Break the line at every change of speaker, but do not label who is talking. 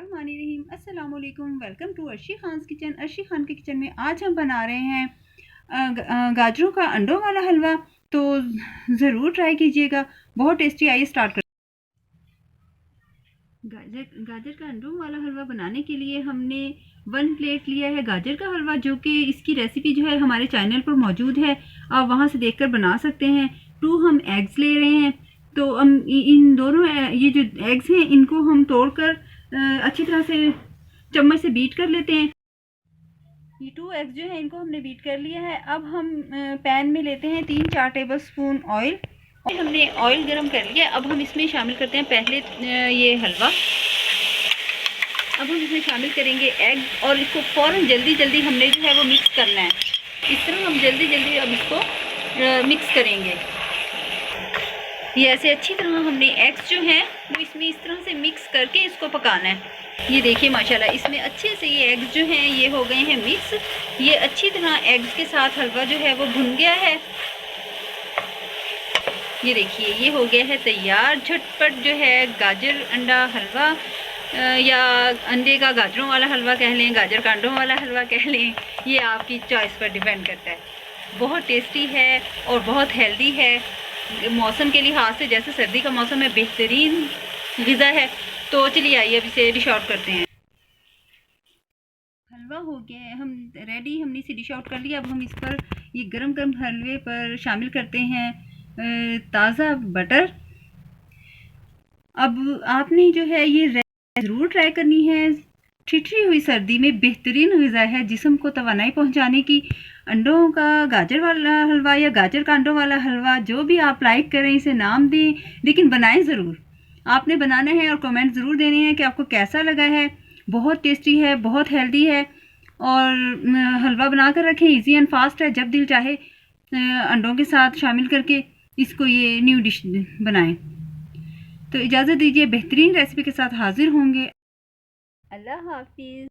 बिस्मिल्लाहिर्रहमानिर्रहीम। अस्सलाम वालेकुम। Welcome to Arshi Khan kitchen. Arshi Khan के किचन में आज हम बना रहे हैं गाजरों का अंडों वाला हलवा। तो ज़रूर ट्राई कीजिएगा, बहुत टेस्टी। आइए स्टार्ट कर। गाजर का अंडों वाला हलवा बनाने के लिए हमने 1 प्लेट लिया है गाजर का हलवा, जो कि इसकी रेसिपी जो है हमारे चैनल पर मौजूद है, आप वहाँ से देखकर बना सकते हैं। 2 हम एग्स ले रहे हैं। तो हम इन दोनों ये जो एग्स हैं इनको हम तोड़कर अच्छी तरह से चम्मच से बीट कर लेते हैं। ये 2 एग्स जो है इनको हमने बीट कर लिया है। अब हम पैन में लेते हैं 3-4 टेबल स्पून ऑयल। हमने ऑयल गरम कर लिया। अब हम इसमें शामिल करते हैं पहले ये हलवा। अब हम इसमें शामिल करेंगे एग और इसको फ़ौरन जल्दी हमने जो है वो मिक्स करना है। इस तरह हम जल्दी अब इसको मिक्स करेंगे। ये ऐसे अच्छी तरह हमने एग्स जो हैं वो इसमें इस तरह से मिक्स करके इसको पकाना है। ये देखिए माशाल्लाह इसमें अच्छे से ये एग्स जो हैं ये हो गए हैं मिक्स। ये अच्छी तरह एग्स के साथ हलवा जो है वो भुन गया है। ये देखिए ये हो गया है तैयार। झटपट जो है गाजर अंडा हलवा या अंडे का गाजरों वाला हलवा कह लें, गाजर का अंडों वाला हलवा कह लें, ये आपकी चॉइस पर डिपेंड करता है। बहुत टेस्टी है और बहुत हेल्दी है। मौसम के लिहाज से जैसे सर्दी का मौसम है, बेहतरीन ग़िज़ा है। तो चलिए आइए अब इसे डिश आउट करते हैं। हलवा हो गया है हम रेडी, हमने इसे डिश आउट कर लिया। अब हम इस पर ये गरम हलवे पर शामिल करते हैं ताज़ा बटर। अब आपने जो है ये ज़रूर ट्राई करनी है। ठिठरी हुई सर्दी में बेहतरीन ग़िज़ा है, जिस्म को तवानाई पहुंचाने की। अंडों का गाजर वाला हलवा या गाजर का अंडों वाला हलवा, जो भी आप लाइक करें इसे नाम दें, लेकिन बनाएं ज़रूर। आपने बनाना है और कमेंट ज़रूर देने हैं कि आपको कैसा लगा है। बहुत टेस्टी है, बहुत हेल्दी है और हलवा बना कर रखें, इजी एंड फास्ट है। जब दिल चाहे अंडों के साथ शामिल करके इसको ये न्यू डिश बनाएं। तो इजाज़त दीजिए, बेहतरीन रेसिपी के साथ हाजिर होंगे। अल्लाह हाफिज़।